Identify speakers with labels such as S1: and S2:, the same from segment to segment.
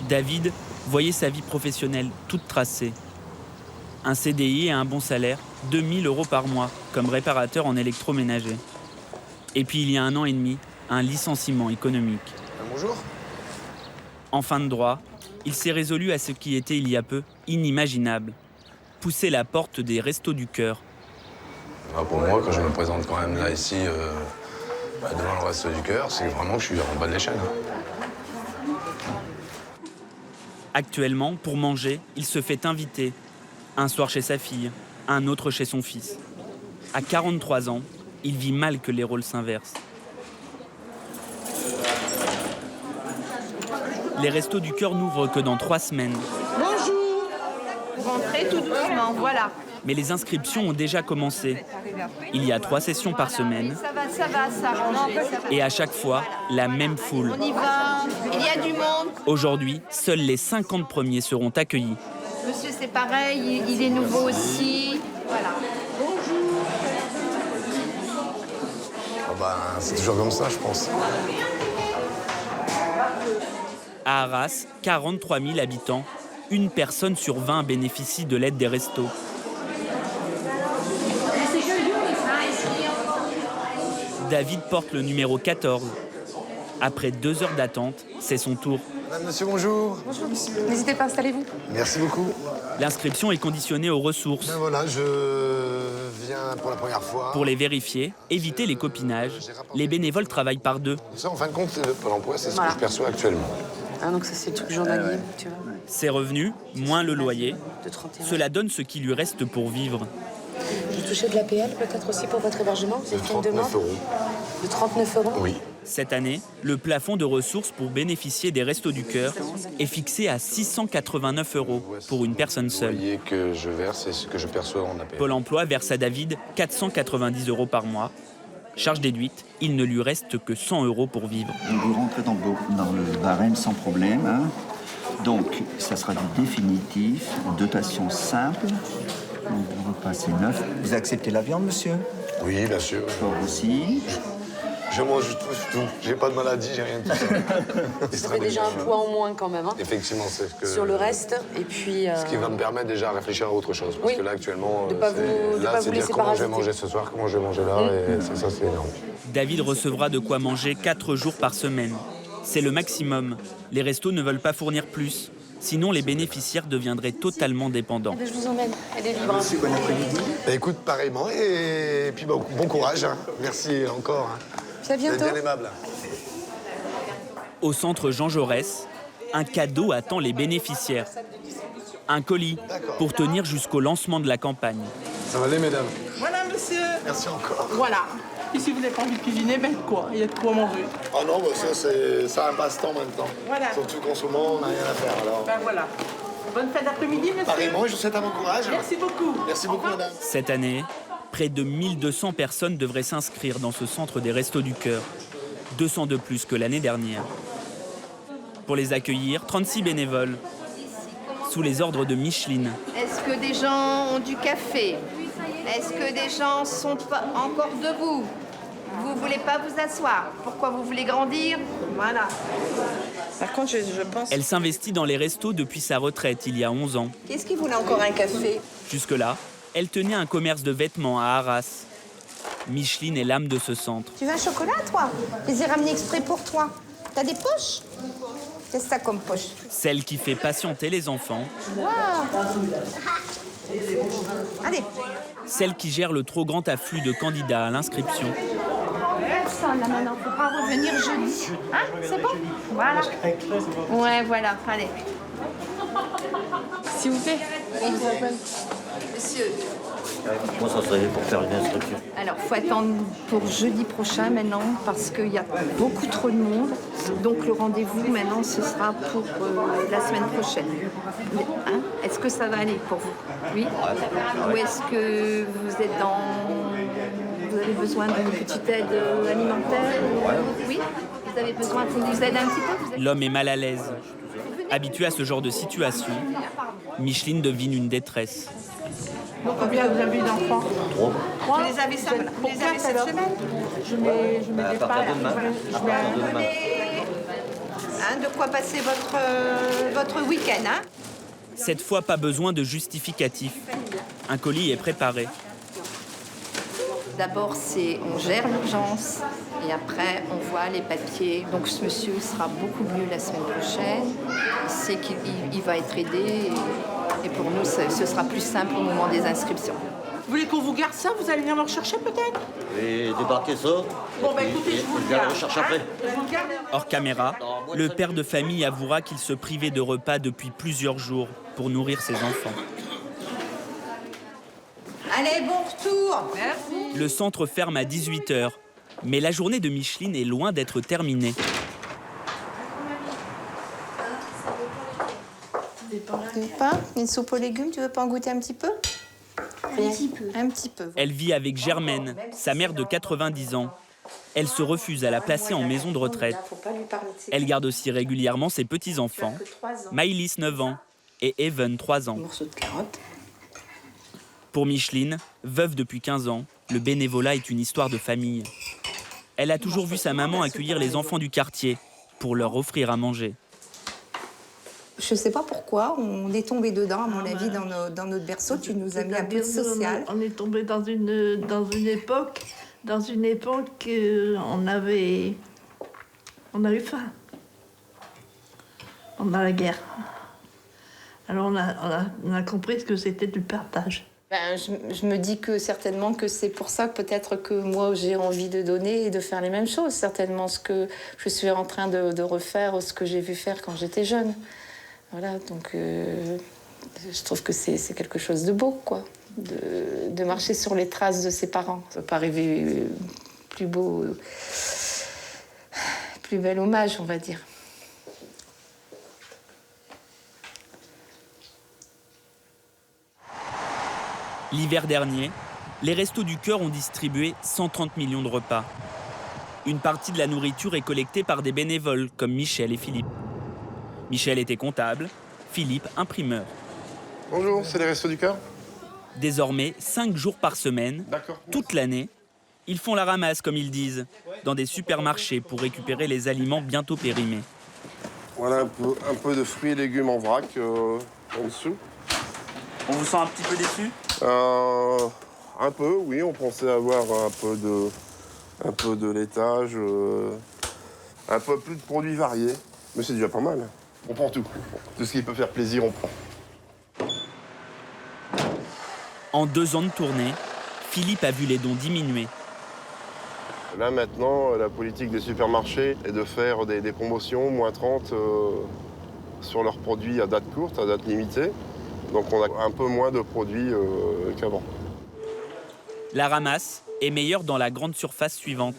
S1: David voyait sa vie professionnelle toute tracée. Un CDI et un bon salaire, 2 000 € par mois, comme réparateur en électroménager. Et puis il y a 1 an et demi, un licenciement économique.
S2: Bonjour.
S1: En fin de droit, il s'est résolu à ce qui était il y a peu inimaginable. Pousser la porte des Restos du Cœur.
S2: Pour moi, quand je me présente quand même là, ici, devant le Resto du Cœur, c'est vraiment que je suis en bas de l'échelle.
S1: Actuellement, pour manger, il se fait inviter. Un soir chez sa fille, un autre chez son fils. À 43 ans, il vit mal que les rôles s'inversent. Les Restos du Cœur n'ouvrent que dans 3 semaines.
S3: Bonjour. Rentrez tout doucement, voilà.
S1: Mais les inscriptions ont déjà commencé. Il y a 3 sessions par semaine.
S3: Ça va s'arranger.
S1: Et à chaque fois, la même foule.
S3: On y va, il y a du monde.
S1: Aujourd'hui, seuls les 50 premiers seront accueillis.
S3: Monsieur, c'est pareil, il est nouveau aussi. Voilà.
S2: C'est toujours comme ça, je pense.
S1: À Arras, 43 000 habitants, 1 personne sur 20 bénéficie de l'aide des restos. David porte le numéro 14. Après 2 heures d'attente, c'est son tour.
S2: Madame, monsieur, bonjour.
S4: Bonjour, monsieur. N'hésitez pas, installez-vous.
S2: Merci beaucoup.
S1: L'inscription est conditionnée aux ressources.
S2: Voilà, je viens pour la première fois.
S1: Pour les vérifier, éviter les copinages, les bénévoles travaillent par 2.
S2: Ça, en fin de compte, Pôle emploi, c'est ce que je perçois actuellement.
S4: Ah, donc ça, c'est le truc journalier, tu vois.
S1: Ses revenus, moins le loyer,
S4: De 31.
S1: cela donne ce qui lui reste pour vivre.
S4: Vous touchez de l'APL peut-être aussi pour votre hébergement? Vous avez fait une demande
S2: 39 €.
S4: De 39 €?
S2: Oui.
S1: Cette année, le plafond de ressources pour bénéficier des Restos du Cœur est fixé à 689 € pour une personne
S2: Le
S1: seule.
S2: loyer que je verse et ce que je perçois en APL.
S1: Pôle emploi verse à David 490 € par mois. Charge déduite, il ne lui reste que 100 € pour vivre.
S5: Donc vous rentrez dans le barème sans problème. Hein. Donc ça sera du définitif, dotation simple. Donc le repas c'est 9. Vous acceptez la viande, monsieur?
S2: Oui, bien sûr.
S5: Porc aussi.
S2: Je mange tout. J'ai pas de maladie, j'ai rien de tout ça.
S4: Ça fait déjà un poids en moins quand même, hein,
S2: Effectivement, c'est ce que...
S4: sur le reste. Et puis...
S2: Ce qui va me permettre déjà à réfléchir à autre chose. Parce
S4: Oui.
S2: que là, actuellement,
S4: De pas vous
S2: c'est dire
S4: laisser
S2: comment je vais
S4: parasiter.
S2: manger ce soir, comment je vais manger là, et ça, c'est énorme.
S1: David recevra de quoi manger 4 jours par semaine. C'est le maximum. Les restos ne veulent pas fournir plus. Sinon, les bénéficiaires deviendraient totalement dépendants.
S4: Je vous emmène. Et des livres.
S5: Monsieur, bon après-midi.
S2: Écoute, pareillement, et puis bon courage. Hein. Merci encore. Hein.
S4: Puis à
S2: Vous êtes
S4: bientôt.
S2: bien aimable.
S1: Au centre Jean Jaurès, un cadeau attend les bénéficiaires. Un colis pour tenir jusqu'au lancement de la campagne.
S2: Ça va aller, mesdames?
S6: Voilà, monsieur.
S2: Merci encore.
S6: Voilà. Et si vous n'avez pas envie de cuisiner, ben quoi? Il y a de quoi manger.
S2: Ah non, ça a un passe-temps maintenant.
S6: Voilà.
S2: Surtout qu'en ce moment, on n'a rien à faire. Alors.
S6: Ben voilà. Bonne fin d'après-midi, monsieur.
S2: Pareillement, je vous souhaite un bon courage.
S6: Merci beaucoup.
S2: Merci beaucoup, madame.
S1: Cette année, près de 1200 personnes devraient s'inscrire dans ce centre des Restos du Cœur. 200 de plus que l'année dernière. Pour les accueillir, 36 bénévoles, sous les ordres de Micheline.
S3: Est-ce que des gens ont du café? Est-ce que des gens sont pas encore debout? Vous voulez pas vous asseoir? Pourquoi vous voulez grandir? Voilà.
S6: Par contre, je pense...
S1: Elle s'investit dans les restos depuis sa retraite il y a 11 ans.
S3: Qu'est-ce qui voulait encore un café?
S1: Jusque-là, elle tenait un commerce de vêtements à Arras. Micheline est l'âme de ce centre.
S3: Tu veux un chocolat, toi? Je les ai ramenés exprès pour toi. T'as des poches? Qu'est-ce que ça comme poche?
S1: Celle qui fait patienter les enfants.
S3: Allez.
S1: Celle qui gère le trop grand afflux de candidats à l'inscription.
S3: Personne là maintenant, faut pas revenir jeudi. Hein? C'est bon? Voilà. Ouais, voilà, allez.
S4: S'il vous plaît.
S3: Monsieur,
S5: Moi, ça serait pour faire une instruction.
S3: alors faut attendre pour jeudi prochain maintenant parce qu'il y a beaucoup trop de monde. Donc le rendez-vous maintenant ce sera pour la semaine prochaine. Mais, hein, est-ce que ça va aller pour vous? Oui? Ou est-ce que vous êtes dans... Vous avez besoin d'une petite aide alimentaire? Oui? Vous avez besoin qu'on vous aide un petit peu? Vous êtes-
S1: L'homme est mal à l'aise. Habitué à ce genre de situation, Micheline devine une détresse.
S6: Donc, combien vous avez d'enfants? 3.
S3: Vous les avez ça, vous les avez cette semaine?
S6: Je mets des
S5: À partir
S6: pâtes.
S5: de demain.
S6: Je mets un...
S3: Hein, de quoi passer votre week-end. Hein.
S1: Cette fois, pas besoin de justificatif. Un colis est préparé.
S3: D'abord, on gère l'urgence et après, on voit les papiers. Donc, ce monsieur sera beaucoup mieux la semaine prochaine. Il sait qu'il va être aidé et pour nous, ce sera plus simple au moment des inscriptions.
S6: Vous voulez qu'on vous garde ça? Vous allez venir me rechercher peut-être?
S7: Et débarquer ça.
S6: Bon, bah écoutez, je vous le
S7: Je vais
S6: garde.
S7: le rechercher après.
S6: Je vous le garde.
S1: Hors caméra, le père de famille avouera qu'il se privait de repas depuis plusieurs jours pour nourrir ses enfants.
S3: Allez, bon retour. Merci.
S1: Le centre ferme à 18h, mais la journée de Micheline est loin d'être terminée.
S3: Tu veux pas une soupe aux légumes? Tu veux pas en goûter un petit peu?
S8: Un petit peu.
S3: Un petit peu.
S1: Elle vit avec Germaine, sa mère de 90 ans. Elle se refuse à la placer en maison de retraite. Elle garde aussi régulièrement ses petits-enfants, Maïlis, 9 ans, et Evan, 3 ans.
S4: Morceau de carotte.
S1: Pour Micheline, veuve depuis 15 ans, le bénévolat est une histoire de famille. Elle a toujours vu sa maman accueillir les enfants du quartier pour leur offrir à manger.
S3: Je sais pas pourquoi, on est tombé dedans, à mon avis, dans notre berceau. Tu nous as mis un peu de social.
S8: On est tombé dans une époque, on avait faim. Pendant la guerre. Alors on a compris ce que c'était du partage.
S3: Ben, je me dis que certainement que c'est pour ça que peut-être que moi j'ai envie de donner et de faire les mêmes choses. Certainement ce que je suis en train de refaire, ce que j'ai vu faire quand j'étais jeune. Voilà, donc je trouve que c'est quelque chose de beau, quoi, de marcher sur les traces de ses parents. Ça peut pas rêver plus beau, plus bel hommage, on va dire.
S1: L'hiver dernier, les Restos du Cœur ont distribué 130 millions de repas. Une partie de la nourriture est collectée par des bénévoles comme Michel et Philippe. Michel était comptable, Philippe imprimeur.
S9: Bonjour, c'est les Restos du Cœur?
S1: Désormais, 5 jours par semaine,
S9: D'accord.
S1: toute l'année, ils font la ramasse, comme ils disent, dans des supermarchés pour récupérer les aliments bientôt périmés.
S9: Voilà un peu de fruits et légumes en vrac en dessous.
S1: On vous sent un petit peu déçu?
S9: Un peu, oui, on pensait avoir un peu de laitage, un peu plus de produits variés. Mais c'est déjà pas mal. On prend tout. Tout ce qui peut faire plaisir, on prend.
S1: En 2 ans de tournée, Philippe a vu les dons diminuer.
S9: Là, maintenant, la politique des supermarchés est de faire des promotions, moins 30 sur leurs produits à date courte, à date limitée. Donc on a un peu moins de produits qu'avant.
S1: La ramasse est meilleure dans la grande surface suivante.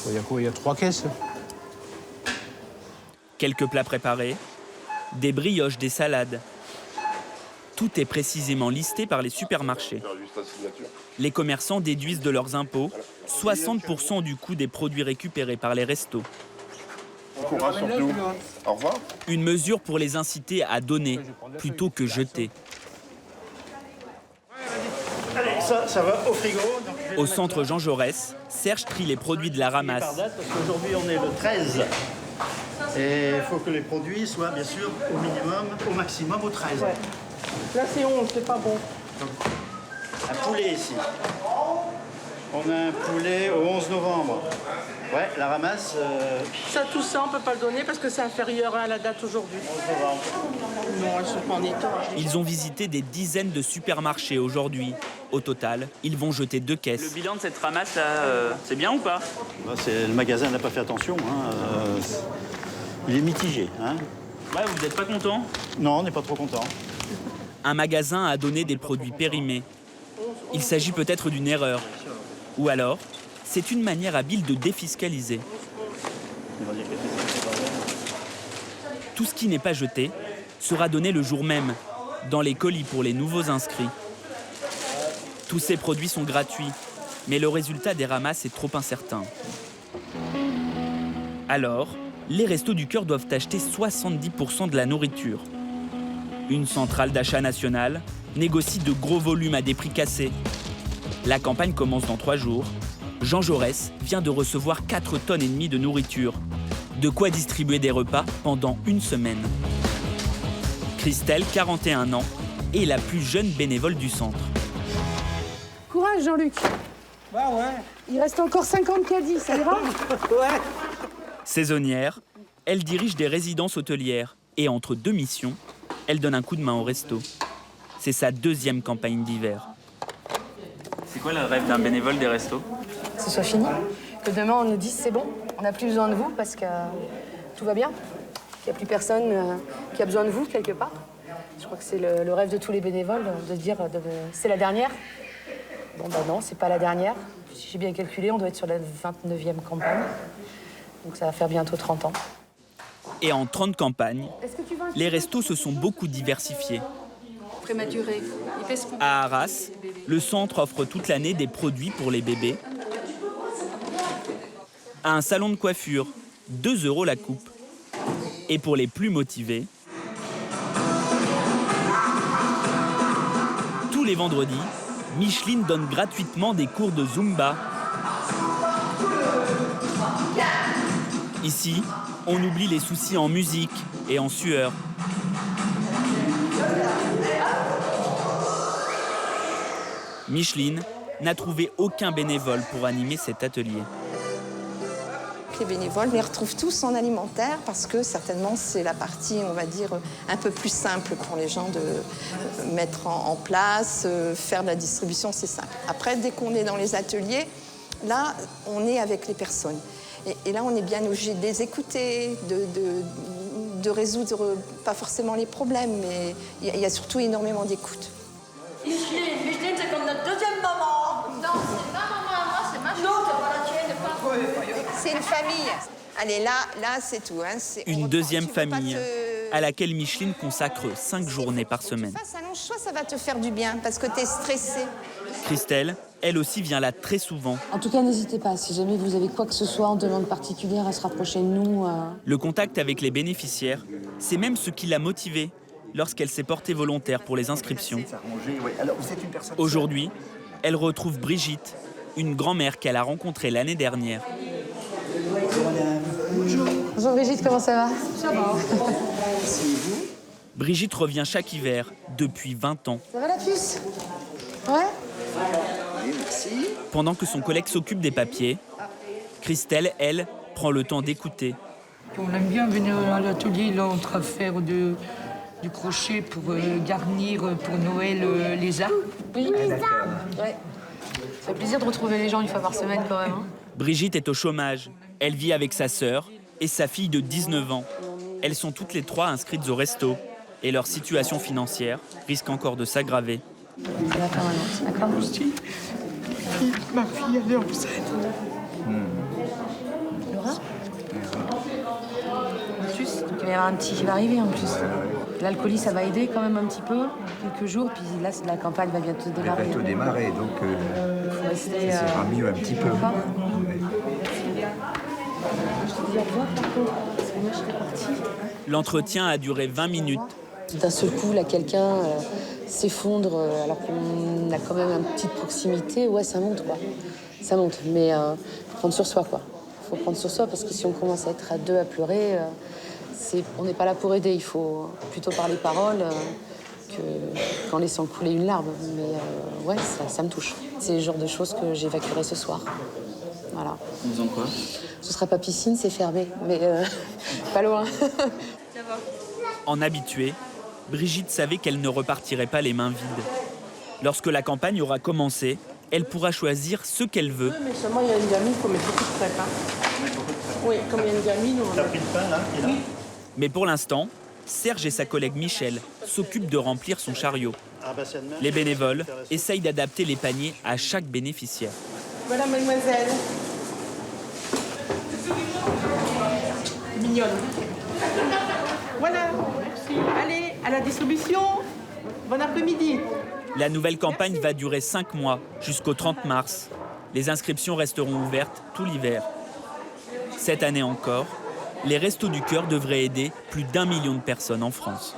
S10: Il y a quoi? Il y a 3 caisses.
S1: Quelques plats préparés, des brioches, des salades. Tout est précisément listé par les supermarchés. Les commerçants déduisent de leurs impôts 60% du coût des produits récupérés par les restos.
S9: Courage surtout. Au revoir.
S1: Une mesure pour les inciter à donner plutôt que jeter.
S10: Allez, ça va au frigo.
S1: Au centre Jean Jaurès, Serge trie les produits de la ramasse.
S10: Par date, parce qu'aujourd'hui on est le 13. Et il faut que les produits soient bien sûr au minimum, au maximum au 13.
S6: Ouais. Là, c'est 11, c'est pas bon.
S10: Un poulet ici. On a un poulet au 11 novembre. Ouais, la ramasse.
S6: Tout ça, on peut pas le donner parce que c'est inférieur à la date aujourd'hui.
S10: 11 novembre.
S6: Non, elles sont pas en état.
S1: Ils ont visité des dizaines de supermarchés aujourd'hui. Au total, ils vont jeter 2 caisses. Le bilan de cette ramasse, c'est bien ou pas?
S10: Le magasin n'a pas fait attention. Il est mitigé.
S1: Ouais, vous n'êtes pas content?
S10: Non, on n'est pas trop content.
S1: Un magasin a donné des produits périmés. Il s'agit peut-être d'une erreur. Ou alors, c'est une manière habile de défiscaliser. Tout ce qui n'est pas jeté sera donné le jour même, dans les colis pour les nouveaux inscrits. Tous ces produits sont gratuits, mais le résultat des ramasses est trop incertain. Alors, les Restos du Cœur doivent acheter 70% de la nourriture. Une centrale d'achat nationale négocie de gros volumes à des prix cassés. La campagne commence dans 3 jours. Jean Jaurès vient de recevoir 4,5 tonnes de nourriture. De quoi distribuer des repas pendant une semaine. Christelle, 41 ans, est la plus jeune bénévole du centre.
S7: Courage Jean-Luc.
S6: Bah ouais.
S7: Il reste encore 50 caddies, ça ira?
S6: Ouais.
S1: Saisonnière, elle dirige des résidences hôtelières et entre 2 missions, elle donne un coup de main au resto. C'est sa 2e campagne d'hiver. C'est quoi le rêve d'un bénévole des restos?
S4: Que ce soit fini. Que demain on nous dise c'est bon, on n'a plus besoin de vous parce que tout va bien. Qu'il n'y a plus personne qui a besoin de vous quelque part. Je crois que c'est le rêve de tous les bénévoles de dire c'est la dernière. Bon bah non, c'est pas la dernière. Si j'ai bien calculé, on doit être sur la 29e campagne. Donc ça va faire bientôt 30 ans.
S1: Et en 30 campagnes, les restos se sont beaucoup diversifiés.
S3: Prématuré.
S1: À Arras, le centre offre toute l'année des produits pour les bébés. À un salon de coiffure, 2 € la coupe. Et pour les plus motivés, tous les vendredis, Micheline donne gratuitement des cours de Zumba. Ici, on oublie les soucis en musique et en sueur. Micheline n'a trouvé aucun bénévole pour animer cet atelier.
S3: Les bénévoles les retrouvent tous en alimentaire parce que certainement c'est la partie, on va dire, un peu plus simple pour les gens de mettre en place, faire de la distribution, c'est simple. Après, dès qu'on est dans les ateliers, là, on est avec les personnes. Et là, on est bien obligé de les écouter, de résoudre pas forcément les problèmes, mais il y a surtout énormément d'écoute.
S8: Micheline, c'est comme notre 2e maman.
S3: Non, c'est pas maman, moi, c'est ma chose. Non, c'est pas la tienne, pas. C'est une famille. Allez, là, c'est tout. Hein.
S1: Une 2e famille à laquelle Micheline consacre 5 journées par semaine.
S3: Allonge-toi, ça va te faire du bien parce que tu es stressée.
S1: Christelle, elle aussi vient là très souvent.
S4: En tout cas, n'hésitez pas. Si jamais vous avez quoi que ce soit en demande particulière à se rapprocher de nous.
S1: Le contact avec les bénéficiaires, c'est même ce qui l'a motivée lorsqu'elle s'est portée volontaire pour les inscriptions. Aujourd'hui, elle retrouve Brigitte, une grand-mère qu'elle a rencontrée l'année dernière.
S4: Bonjour Brigitte, comment ça va?
S7: Ça va.
S1: Brigitte revient chaque hiver depuis 20 ans.
S4: Ça va la puce? Ouais.
S1: Pendant que son collègue s'occupe des papiers, Christelle, elle, prend le temps d'écouter.
S6: On aime bien venir à l'atelier, là, on train de faire du crochet pour garnir pour Noël les arbres.
S4: Oui, les arbres. Ouais. Ça fait plaisir de retrouver les gens une fois par semaine quand même. Hein.
S1: Brigitte est au chômage. Elle vit avec sa sœur et sa fille de 19 ans. Elles sont toutes les 3 inscrites au resto et leur situation financière risque encore de s'aggraver.
S4: Ça va permanent, d'accord?
S6: Ma fille, elle est enceinte.
S4: Laura? En plus, donc il va y avoir un petit qui va arriver en plus. L'alcoolie, ça va aider quand même un petit peu, quelques jours, puis là, la campagne va bientôt démarrer.
S5: Elle va bientôt démarrer, donc
S4: faut rester,
S5: ça ira mieux un petit peu.
S4: D'accord. Je te dis au revoir, par contre, parce que moi, je serai partie.
S1: L'entretien a duré 20 minutes.
S4: D'un seul coup, là, quelqu'un s'effondre alors qu'on a quand même une petite proximité. Ouais, ça monte, quoi. Ça monte, mais faut prendre sur soi, quoi. Faut prendre sur soi, parce que si on commence à être à 2 à pleurer, on n'est pas là pour aider. Il faut plutôt parler parole qu'en laissant couler une larme. Mais ouais, ça me touche. C'est le genre de choses que j'évacuerai ce soir. Voilà.
S1: En faisant quoi?
S4: Ce sera pas piscine, c'est fermé, mais pas loin.
S1: En habituée, Brigitte savait qu'elle ne repartirait pas les mains vides. Lorsque la campagne aura commencé, elle pourra choisir ce qu'elle veut.
S6: Mais seulement, il y a une gamine, il faut mettre beaucoup de crêpes. Hein. Oui, comme il y a une gamine, on
S10: T'as pris le pain, là, qui est là?
S1: Mais pour l'instant, Serge et sa collègue Michel s'occupent de remplir son chariot.
S10: Ah bah c'est demain.
S1: Les bénévoles essayent d'adapter les paniers à chaque bénéficiaire.
S6: Voilà, mademoiselle. Mignonne. Voilà, merci. Allez, à la distribution. Bon après-midi.
S1: La nouvelle campagne va durer 5 mois, jusqu'au 30 mars. Les inscriptions resteront ouvertes tout l'hiver. Cette année encore, les Restos du Cœur devraient aider plus d'1 million de personnes en France.